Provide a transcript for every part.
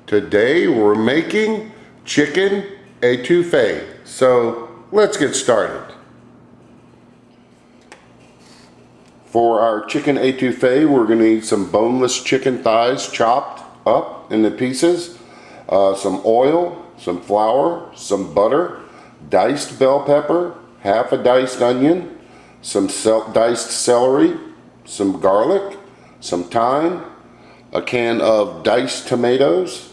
Today we're making chicken etouffee. So let's get started. For our chicken etouffee, we're going to need some boneless chicken thighs chopped up into pieces, some oil, some flour, some butter, diced bell pepper, half a diced onion, some diced celery, some garlic, some thyme, a can of diced tomatoes,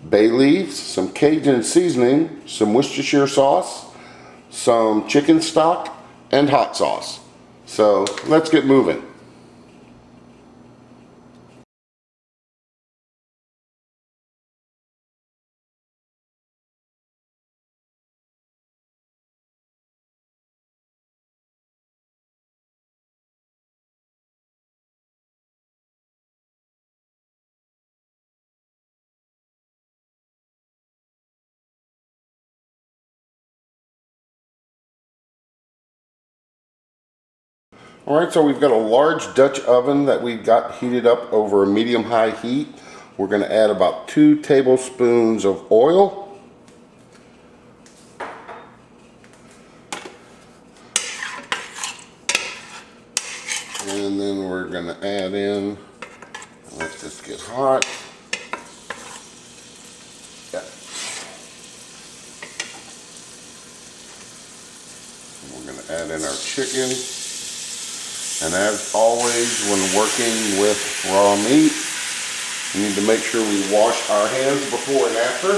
bay leaves, some Cajun seasoning, some Worcestershire sauce, some chicken stock, and hot sauce. So let's get moving. Alright, so we've got a large Dutch oven that we've got heated up over a medium-high heat. We're going to add about 2 tablespoons of oil. And then we're going to add in, let this get hot. Yeah. We're going to add in our chicken. And as always, when working with raw meat, we need to make sure we wash our hands before and after.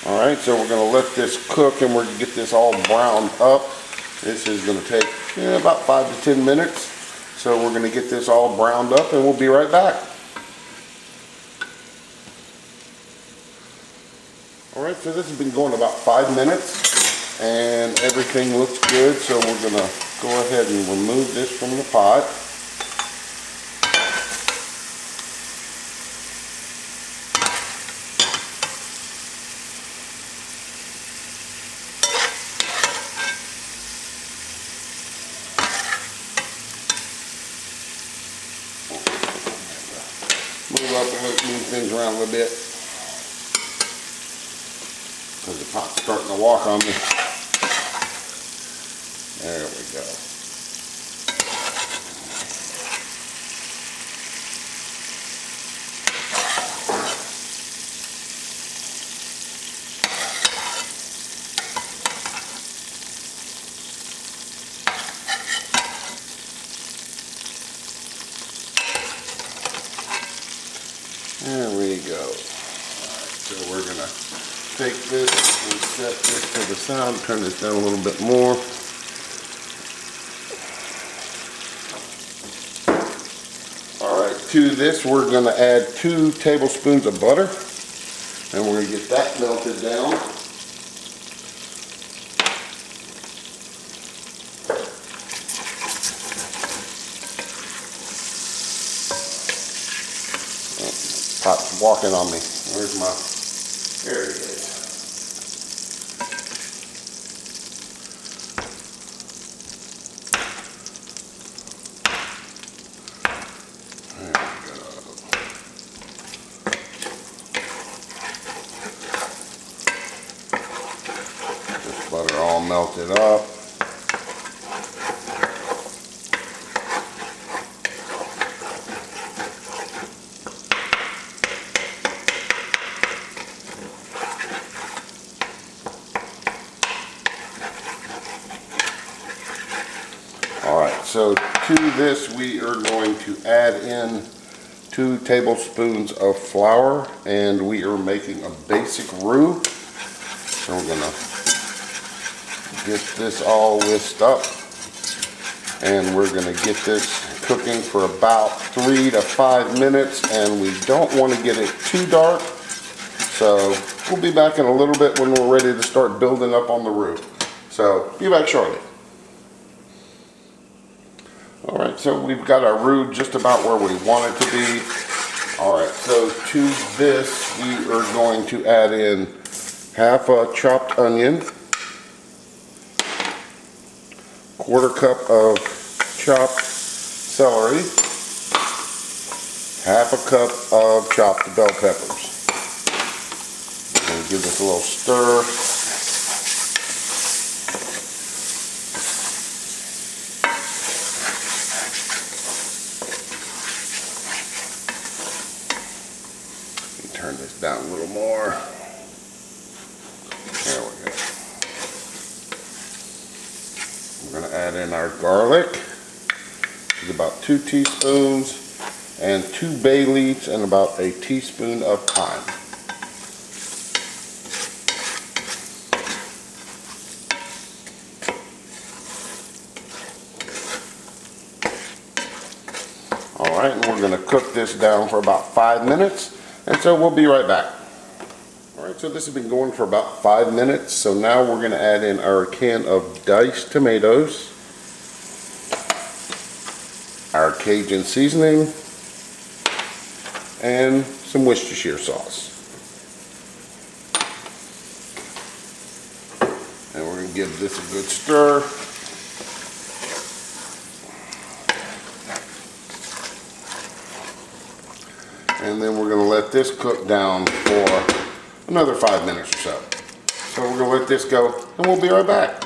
Alright, so we're going to let this cook and we're going to get this all browned up. This is going to take about 5 to 10 minutes. So we're going to get this all browned up and we'll be right back. Alright, so this has been going about 5 minutes and everything looks good, so we're going to go ahead and remove this from the pot. Move up and move things around a little bit, because the pot's starting to walk on me. There we go. There we go. All right, so we're gonna take this and set this to the side, turn this down a little bit more. Alright, to this we're going to add 2 tablespoons of butter, and we're going to get that melted down. Oh, pot's walking on me. Where's my... There it is. Butter all melted up. Alright, so to this we are going to add in 2 tablespoons of flour, and we are making a basic roux. So we're going to get this all whisked up, and we're going to get this cooking for about 3 to 5 minutes, and we don't want to get it too dark, so we'll be back in a little bit when we're ready to start building up on the roux. So be back shortly. Alright, so we've got our roux just about where we want it to be. Alright, so to this we are going to add in half a chopped onion, 1/4 cup of chopped celery, 1/2 cup of chopped bell peppers. And give this a little stir. Turn this down a little more. There we go. We're going to add in our garlic. It's about 2 teaspoons and 2 bay leaves and about a teaspoon of thyme. Alright, and we're going to cook this down for about 5 minutes, and so we'll be right back. Alright, so this has been going for about 5 minutes, so now we're going to add in our can of diced tomatoes, our Cajun seasoning, and some Worcestershire sauce. And we're going to give this a good stir. And then we're going to let this cook down for another 5 minutes or so. So we're going to let this go and we'll be right back.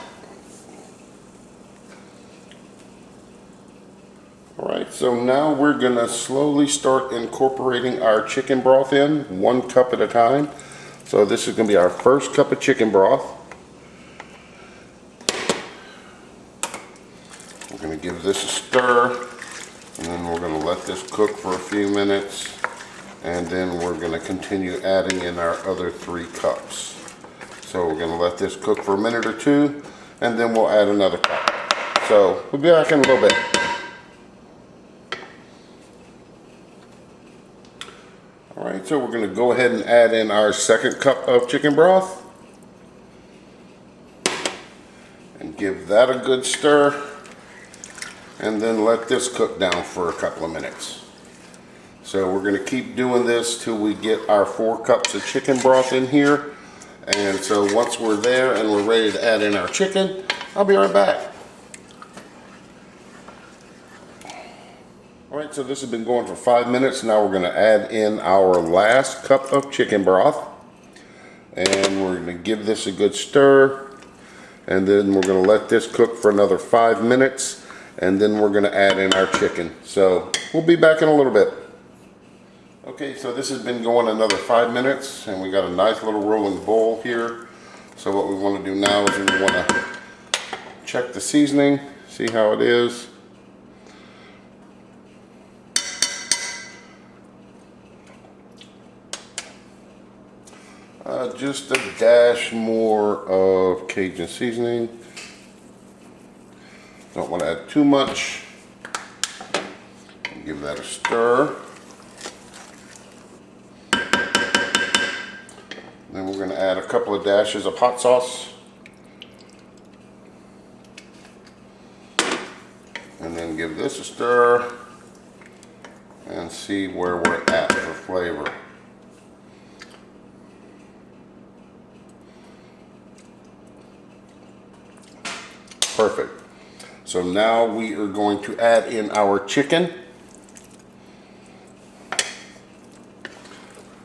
Alright, so now we're going to slowly start incorporating our chicken broth in, 1 cup at a time. So this is going to be our first cup of chicken broth. We're going to give this a stir, and then we're going to let this cook for a few minutes. And then we're going to continue adding in our other 3 cups. So we're going to let this cook for a minute or 2, and then we'll add another cup. So we'll be back in a little bit. Alright, so we're going to go ahead and add in our 2nd cup of chicken broth. And give that a good stir. And then let this cook down for a couple of minutes. So we're going to keep doing this till we get our 4 cups of chicken broth in here. And so once we're there and we're ready to add in our chicken, I'll be right back. Alright, so this has been going for 5 minutes. Now we're going to add in our last cup of chicken broth. And we're going to give this a good stir. And then we're going to let this cook for another 5 minutes. And then we're going to add in our chicken. So we'll be back in a little bit. Okay, so this has been going another 5 minutes, and we got a nice little rolling bowl here. So what we want to do now is we want to check the seasoning, see how it is. Just a dash more of Cajun seasoning. Don't want to add too much. Give that a stir. Then we're going to add a couple of dashes of hot sauce. And then give this a stir. And see where we're at for flavor. Perfect. So now we are going to add in our chicken.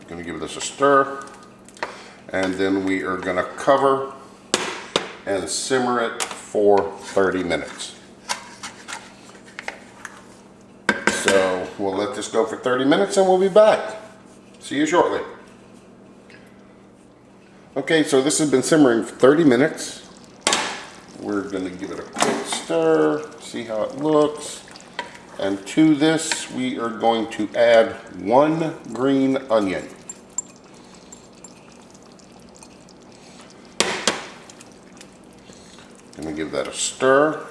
Going to give this a stir. And then we are going to cover and simmer it for 30 minutes. So we'll let this go for 30 minutes and we'll be back. See you shortly. Okay, so this has been simmering for 30 minutes. We're going to give it a quick stir, see how it looks. And to this, we are going to add 1 green onion. Going to give that a stir,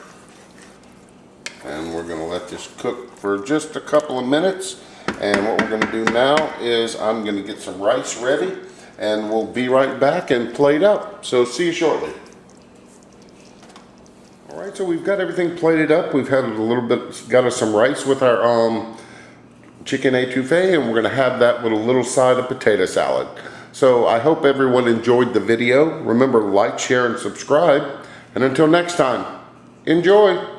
and we're going to let this cook for just a couple of minutes. And what we're going to do now is I'm going to get some rice ready, and we'll be right back and plate up. So see you shortly. All right, so we've got everything plated up. We've had a little bit, got us some rice with our chicken etouffee, and we're going to have that with a little side of potato salad. So I hope everyone enjoyed the video. Remember, like, share, and subscribe. And until next time, Enjoy.